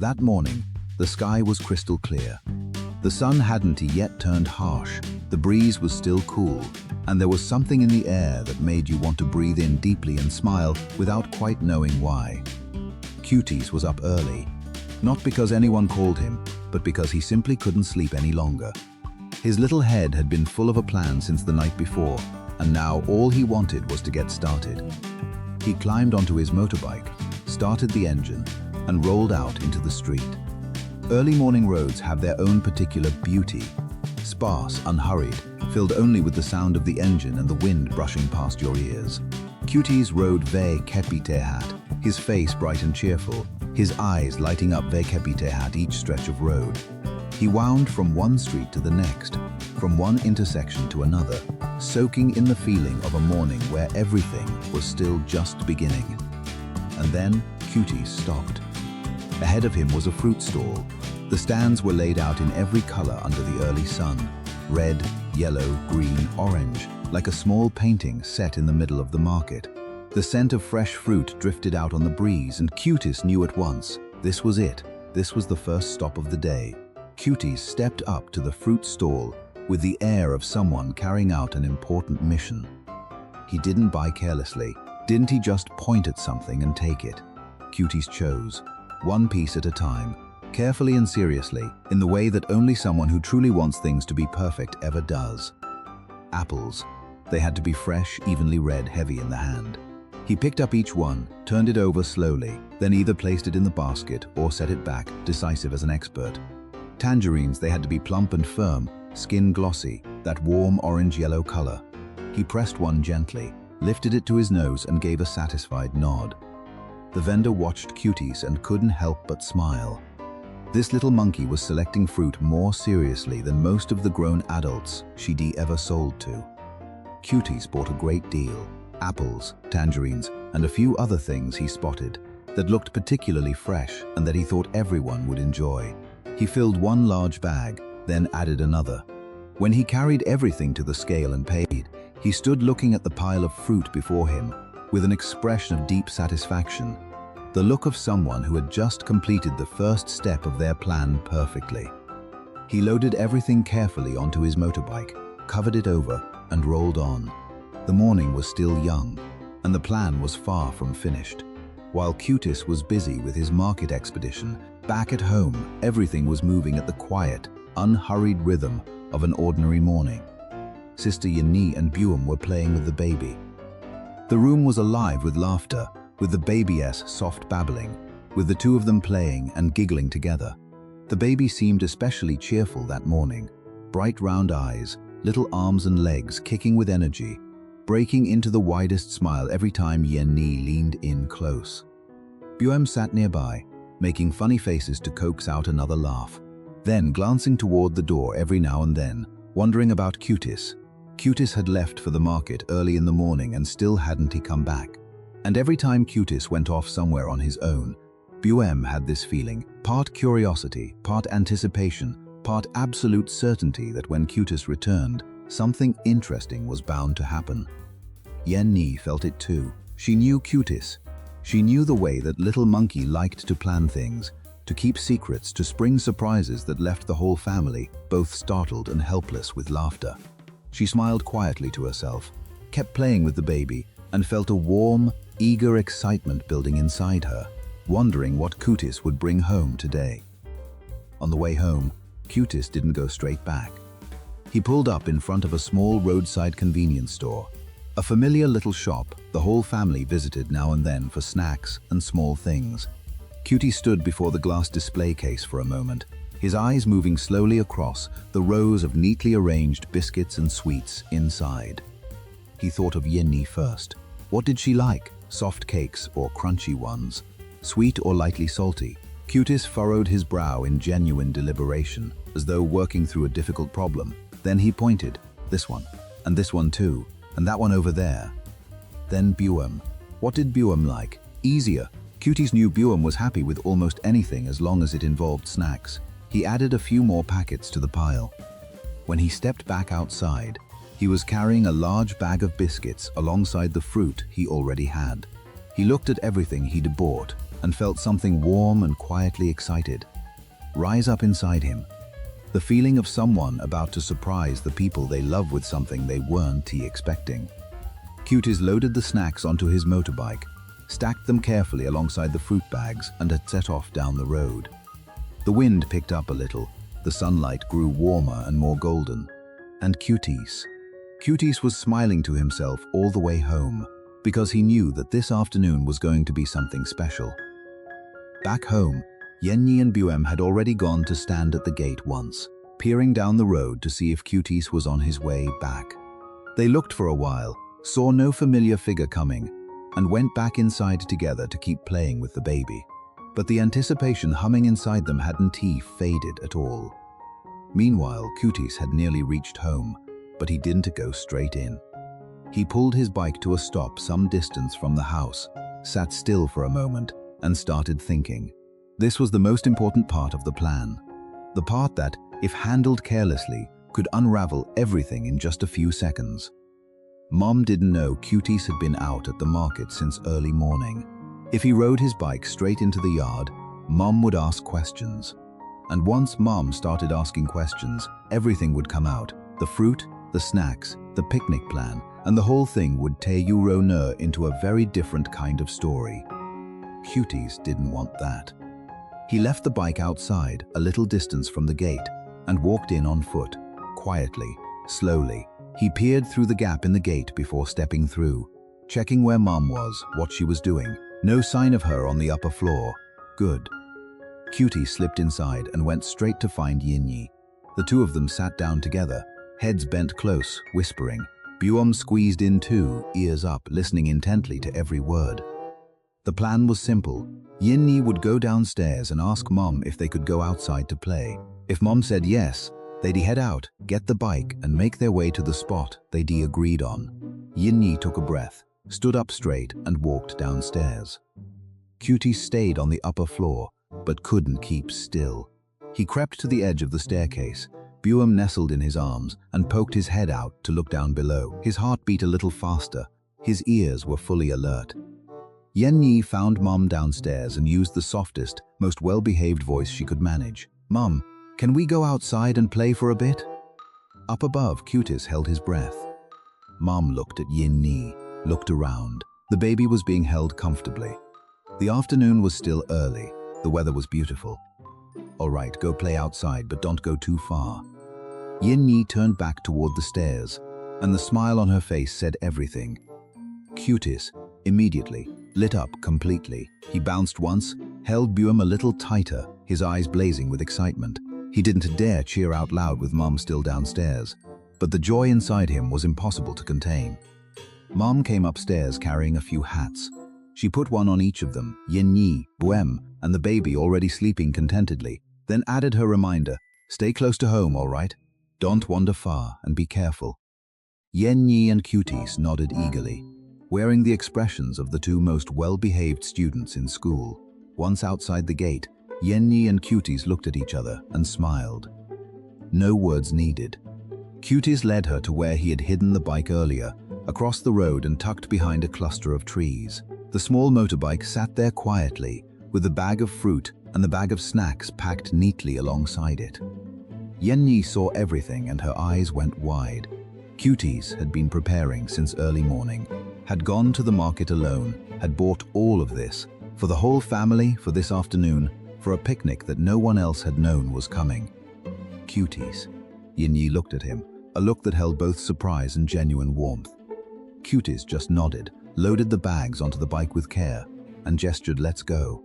That morning, the sky was crystal clear. The sun hadn't yet turned harsh, the breeze was still cool, and there was something in the air that made you want to breathe in deeply and smile without quite knowing why. Cutis was up early, not because anyone called him, but because he simply couldn't sleep any longer. His little head had been full of a plan since the night before, and now all he wanted was to get started. He climbed onto his motorbike, started the engine, and rolled out into the street. Early morning roads have their own particular beauty. Sparse, unhurried, filled only with the sound of the engine and the wind brushing past your ears. Cutis rode ve capitehat, his face bright and cheerful, his eyes lighting up ve capitehat each stretch of road. He wound from one street to the next, from one intersection to another, soaking in the feeling of a morning where everything was still just beginning. And then Cutis stopped. Ahead of him was a fruit stall. The stands were laid out in every color under the early sun. Red, yellow, green, orange, like a small painting set in the middle of the market. The scent of fresh fruit drifted out on the breeze, and Cutis knew at once. This was it. This was the first stop of the day. Cutis stepped up to the fruit stall with the air of someone carrying out an important mission. He didn't buy carelessly. Didn't he just point at something and take it? Cutis chose, one piece at a time, carefully and seriously, in the way that only someone who truly wants things to be perfect ever does. Apples. They had to be fresh, evenly red, heavy in the hand. He picked up each one, turned it over slowly, then either placed it in the basket or set it back, decisive as an expert. Tangerines, they had to be plump and firm, skin glossy, that warm orange-yellow color. He pressed one gently, lifted it to his nose and gave a satisfied nod. The vendor watched Cutis and couldn't help but smile. This little monkey was selecting fruit more seriously than most of the grown adults she'd ever sold to. Cutis bought a great deal: apples, tangerines, and a few other things he spotted that looked particularly fresh and that he thought everyone would enjoy. He filled one large bag, then added another. When he carried everything to the scale and paid, he stood looking at the pile of fruit before him with an expression of deep satisfaction, the look of someone who had just completed the first step of their plan perfectly. He loaded everything carefully onto his motorbike, covered it over, and rolled on. The morning was still young, and the plan was far from finished. While Cutis was busy with his market expedition, back at home, everything was moving at the quiet, unhurried rhythm of an ordinary morning. Sister Yến Nhi and BUEM were playing with the baby. The room was alive with laughter, with the baby's soft babbling, with the two of them playing and giggling together. The baby seemed especially cheerful that morning, bright round eyes, little arms and legs kicking with energy, breaking into the widest smile every time Yến Nhi leaned in close. BUEM sat nearby, making funny faces to coax out another laugh, then glancing toward the door every now and then, wondering about Cutis. Cutis had left for the market early in the morning and still hadn't he come back. And every time Cutis went off somewhere on his own, BUEM had this feeling, part curiosity, part anticipation, part absolute certainty that when Cutis returned, something interesting was bound to happen. Yến Nhi felt it too. She knew Cutis. She knew the way that little monkey liked to plan things, to keep secrets, to spring surprises that left the whole family both startled and helpless with laughter. She smiled quietly to herself, kept playing with the baby, and felt a warm, eager excitement building inside her, wondering what Cutis would bring home today. On the way home, Cutis didn't go straight back. He pulled up in front of a small roadside convenience store, a familiar little shop the whole family visited now and then for snacks and small things. Cutis stood before the glass display case for a moment, his eyes moving slowly across the rows of neatly arranged biscuits and sweets inside. He thought of Yến Nhi first. What did she like? Soft cakes or crunchy ones? Sweet or lightly salty? Cutis furrowed his brow in genuine deliberation, as though working through a difficult problem. Then he pointed, this one, and this one too, and that one over there. Then BUEM. What did BUEM like? Easier. Cutis knew BUEM was happy with almost anything as long as it involved snacks. He added a few more packets to the pile. When he stepped back outside, he was carrying a large bag of biscuits alongside the fruit he already had. He looked at everything he'd bought, and felt something warm and quietly excited rise up inside him. The feeling of someone about to surprise the people they love with something they weren't expecting. Cutis loaded the snacks onto his motorbike, stacked them carefully alongside the fruit bags, and had set off down the road. The wind picked up a little, the sunlight grew warmer and more golden. And Cutis was smiling to himself all the way home, because he knew that this afternoon was going to be something special. Back home, Yến Nhi and BUEM had already gone to stand at the gate once, peering down the road to see if Cutis was on his way back. They looked for a while, saw no familiar figure coming, and went back inside together to keep playing with the baby. But the anticipation humming inside them hadn't faded at all. Meanwhile, Cutis had nearly reached home, but he didn't go straight in. He pulled his bike to a stop some distance from the house, sat still for a moment, and started thinking. This was the most important part of the plan. The part that, if handled carelessly, could unravel everything in just a few seconds. Mom didn't know Cutis had been out at the market since early morning. If he rode his bike straight into the yard, Mom would ask questions. And once Mom started asking questions, everything would come out. The fruit, the snacks, the picnic plan, and the whole thing would tear into a very different kind of story. Cutis didn't want that. He left the bike outside, a little distance from the gate, and walked in on foot, quietly, slowly. He peered through the gap in the gate before stepping through, checking where Mom was, what she was doing. No sign of her on the upper floor. Good. Cutis slipped inside and went straight to find Yến Nhi. The two of them sat down together, heads bent close, whispering. BUEM squeezed in too, ears up, listening intently to every word. The plan was simple. Yến Nhi would go downstairs and ask Mom if they could go outside to play. If Mom said yes, they'd head out, get the bike, and make their way to the spot they'd agreed on. Yến Nhi took a breath, stood up straight, and walked downstairs. Cutis stayed on the upper floor, but couldn't keep still. He crept to the edge of the staircase. BUEM nestled in his arms and poked his head out to look down below. His heart beat a little faster. His ears were fully alert. Yến Nhi found Mom downstairs and used the softest, most well-behaved voice she could manage. "Mom, can we go outside and play for a bit?" Up above, Cutis held his breath. Mom looked at Yến Nhi, looked around. The baby was being held comfortably. The afternoon was still early. The weather was beautiful. "All right, go play outside, but don't go too far." Yến Nhi turned back toward the stairs, and the smile on her face said everything. Cutis, immediately, lit up completely. He bounced once, held BUEM a little tighter, his eyes blazing with excitement. He didn't dare cheer out loud with Mom still downstairs, but the joy inside him was impossible to contain. Mom came upstairs carrying a few hats. She put one on each of them, Yến Nhi, BUEM, and the baby already sleeping contentedly, then added her reminder, "Stay close to home, all right? Don't wander far, and be careful." Yến Nhi and Cutis nodded eagerly, wearing the expressions of the two most well-behaved students in school. Once outside the gate, Yến Nhi and Cutis looked at each other and smiled. No words needed. Cutis led her to where he had hidden the bike earlier, across the road and tucked behind a cluster of trees. The small motorbike sat there quietly, with the bag of fruit and the bag of snacks packed neatly alongside it. Yến Nhi saw everything and her eyes went wide. Cutis had been preparing since early morning, had gone to the market alone, had bought all of this, for the whole family, for this afternoon, for a picnic that no one else had known was coming. Cutis. Yến Nhi looked at him, a look that held both surprise and genuine warmth. Cutis just nodded, loaded the bags onto the bike with care, and gestured, "Let's go."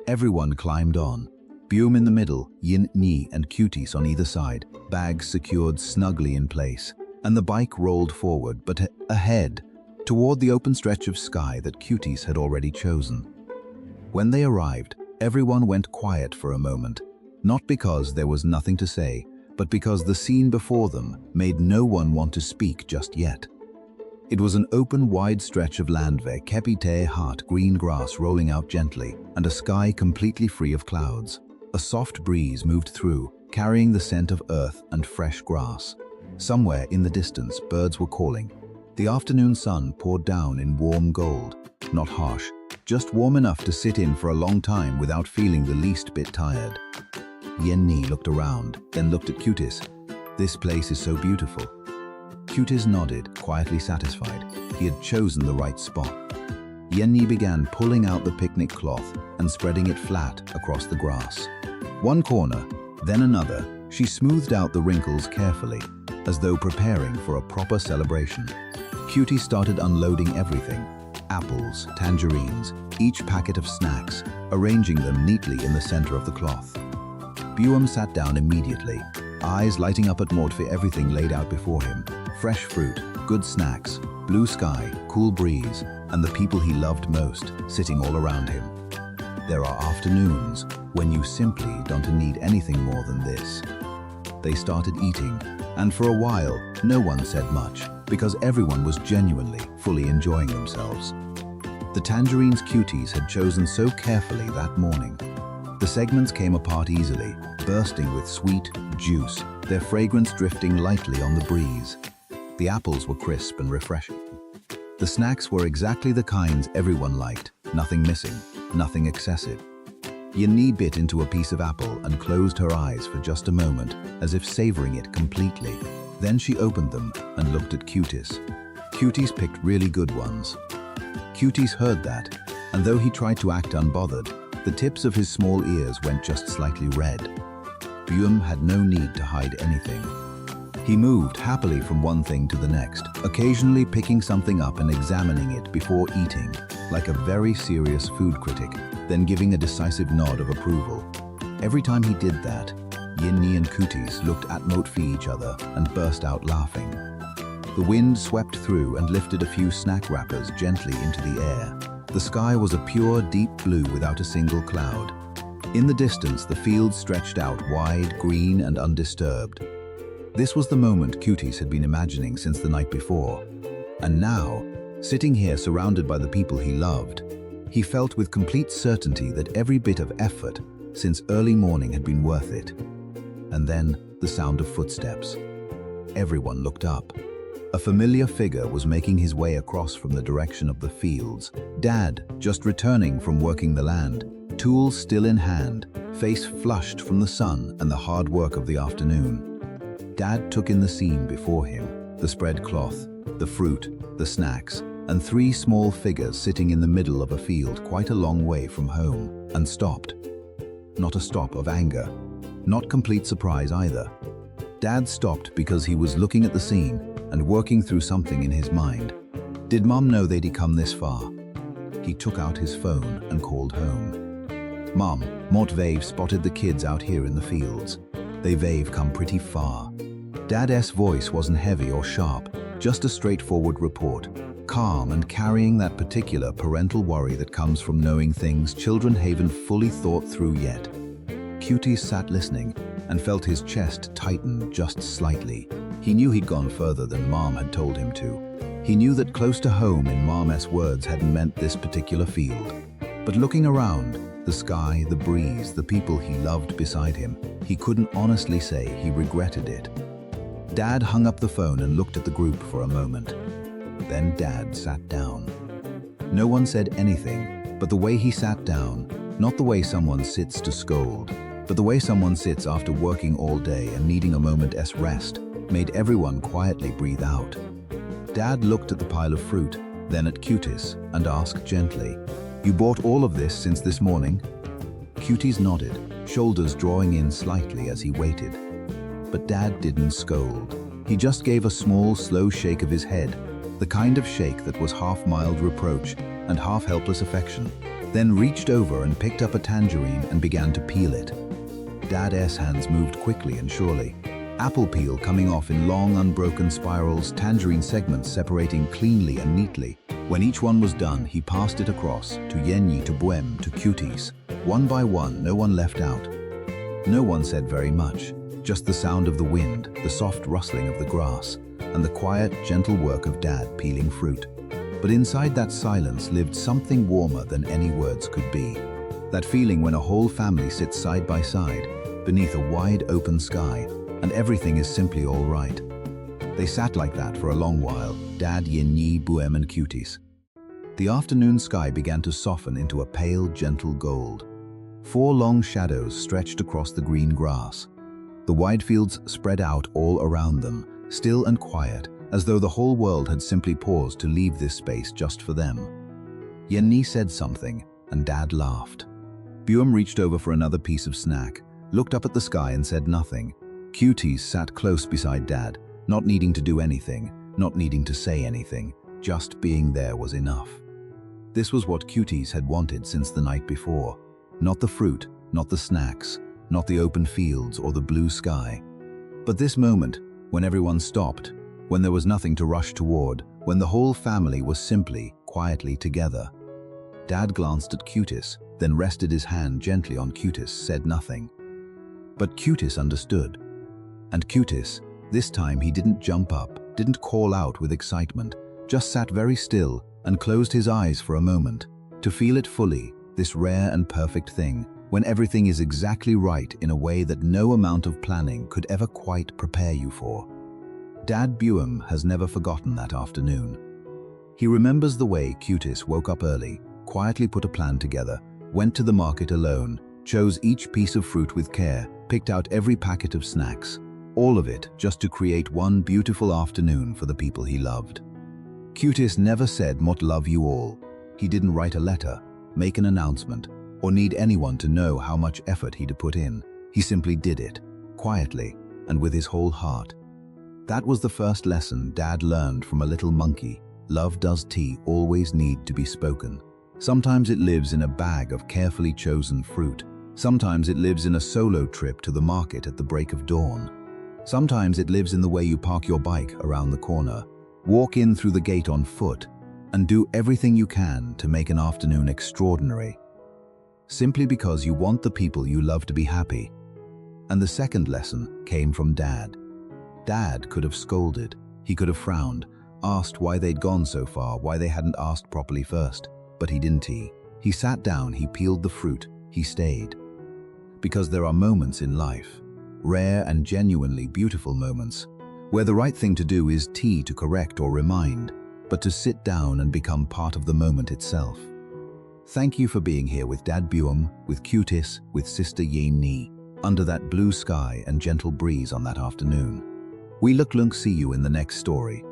Everyone climbed on. BUEM in the middle, Yến Nhi and Cutis on either side, bags secured snugly in place, and the bike rolled forward, but ahead, toward the open stretch of sky that Cutis had already chosen. When they arrived, everyone went quiet for a moment, not because there was nothing to say, but because the scene before them made no one want to speak just yet. It was an open, wide stretch of landweg, kepite hot green grass rolling out gently, and a sky completely free of clouds. A soft breeze moved through, carrying the scent of earth and fresh grass. Somewhere in the distance, birds were calling. The afternoon sun poured down in warm gold, not harsh, just warm enough to sit in for a long time without feeling the least bit tired. Yến Nhi looked around, then looked at Cutis. This place is so beautiful. Cutis nodded, quietly satisfied. He had chosen the right spot. Yến Nhi began pulling out the picnic cloth and spreading it flat across the grass. One corner, then another, she smoothed out the wrinkles carefully, as though preparing for a proper celebration. Cutis started unloading everything: apples, tangerines, each packet of snacks, arranging them neatly in the center of the cloth. BUEM sat down immediately, eyes lighting up at Maud for everything laid out before him: fresh fruit, good snacks, blue sky, cool breeze, and the people he loved most sitting all around him. There are afternoons when you simply don't need anything more than this. They started eating, and for a while, no one said much, because everyone was genuinely, fully enjoying themselves. The tangerines Cutis had chosen so carefully that morning. The segments came apart easily, bursting with sweet juice, their fragrance drifting lightly on the breeze. The apples were crisp and refreshing. The snacks were exactly the kinds everyone liked, nothing missing, nothing excessive. Yến Nhi bit into a piece of apple and closed her eyes for just a moment, as if savoring it completely. Then she opened them and looked at Cutis. Cutis picked really good ones. Cutis heard that, and though he tried to act unbothered, the tips of his small ears went just slightly red. BUEM had no need to hide anything. He moved happily from one thing to the next, occasionally picking something up and examining it before eating, like a very serious food critic, then giving a decisive nod of approval. Every time he did that, Yến Nhi and Cutis looked at Maud for each other and burst out laughing. The wind swept through and lifted a few snack wrappers gently into the air. The sky was a pure, deep blue without a single cloud. In the distance, the fields stretched out wide, green and undisturbed. This was the moment Cutis had been imagining since the night before. And now, sitting here surrounded by the people he loved, he felt with complete certainty that every bit of effort since early morning had been worth it. And then, the sound of footsteps. Everyone looked up. A familiar figure was making his way across from the direction of the fields. Dad, just returning from working the land, tools still in hand, face flushed from the sun and the hard work of the afternoon. Dad took in the scene before him: the spread cloth, the fruit, the snacks, and three small figures sitting in the middle of a field quite a long way from home, and stopped. Not a stop of anger, not complete surprise either. Dad stopped because he was looking at the scene and working through something in his mind. Did Mom know they'd come this far? He took out his phone and called home. Mom, Maud spotted the kids out here in the fields. They've come pretty far. Dad's voice wasn't heavy or sharp, just a straightforward report, calm and carrying that particular parental worry that comes from knowing things children haven't fully thought through yet. Cutis sat listening and felt his chest tighten just slightly. He knew he'd gone further than Mom had told him to. He knew that close to home in Mom's words hadn't meant this particular field. But looking around, the sky, the breeze, the people he loved beside him, he couldn't honestly say he regretted it. Dad hung up the phone and looked at the group for a moment. Then Dad sat down. No one said anything, but the way he sat down, not the way someone sits to scold, but the way someone sits after working all day and needing a moment's rest, made everyone quietly breathe out. Dad looked at the pile of fruit, then at Cutis, and asked gently, "You bought all of this since this morning?" Cutis nodded, shoulders drawing in slightly as he waited. But Dad didn't scold. He just gave a small, slow shake of his head, the kind of shake that was half mild reproach and half helpless affection, then reached over and picked up a tangerine and began to peel it. Dad's hands moved quickly and surely. Apple peel coming off in long, unbroken spirals, tangerine segments separating cleanly and neatly. When each one was done, he passed it across, to Yến Nhi, to BUEM, to Cutis. One by one, no one left out. No one said very much. Just the sound of the wind, the soft rustling of the grass, and the quiet, gentle work of Dad peeling fruit. But inside that silence lived something warmer than any words could be. That feeling when a whole family sits side by side, beneath a wide open sky, and everything is simply all right. They sat like that for a long while, Dad, Yến Nhi, BUEM and Cutis. The afternoon sky began to soften into a pale, gentle gold. 4 long shadows stretched across the green grass. The wide fields spread out all around them, still and quiet, as though the whole world had simply paused to leave this space just for them. Yến Nhi said something, and Dad laughed. BUEM reached over for another piece of snack, looked up at the sky and said nothing. Cutis sat close beside Dad, not needing to do anything, not needing to say anything, just being there was enough. This was what Cutis had wanted since the night before. Not the fruit, not the snacks, not the open fields or the blue sky. But this moment, when everyone stopped, when there was nothing to rush toward, when the whole family was simply, quietly together. Dad glanced at Cutis, then rested his hand gently on Cutis, said nothing. But Cutis understood. And Cutis, this time he didn't jump up, didn't call out with excitement, just sat very still and closed his eyes for a moment, to feel it fully, this rare and perfect thing, when everything is exactly right in a way that no amount of planning could ever quite prepare you for. Dad BUEM has never forgotten that afternoon. He remembers the way Cutis woke up early, quietly put a plan together, went to the market alone, chose each piece of fruit with care, picked out every packet of snacks, all of it just to create one beautiful afternoon for the people he loved. Cutis never said "Mot love you all." He didn't write a letter, make an announcement, or need anyone to know how much effort he'd put in. He simply did it, quietly and with his whole heart. That was the first lesson Dad learned from a little monkey. Love does always need to be spoken. Sometimes it lives in a bag of carefully chosen fruit. Sometimes it lives in a solo trip to the market at the break of dawn. Sometimes it lives in the way you park your bike around the corner, walk in through the gate on foot, and do everything you can to make an afternoon extraordinary. Simply because you want the people you love to be happy. And the second lesson came from Dad. Dad could have scolded, he could have frowned, asked why they'd gone so far, why they hadn't asked properly first. But he didn't. He sat down, he peeled the fruit, he stayed. Because there are moments in life, rare and genuinely beautiful moments, where the right thing to do is to correct or remind, but to sit down and become part of the moment itself. Thank you for being here with Dad BUEM, with Cutis, with Sister Yến Nhi, under that blue sky and gentle breeze on that afternoon. We look see you in the next story.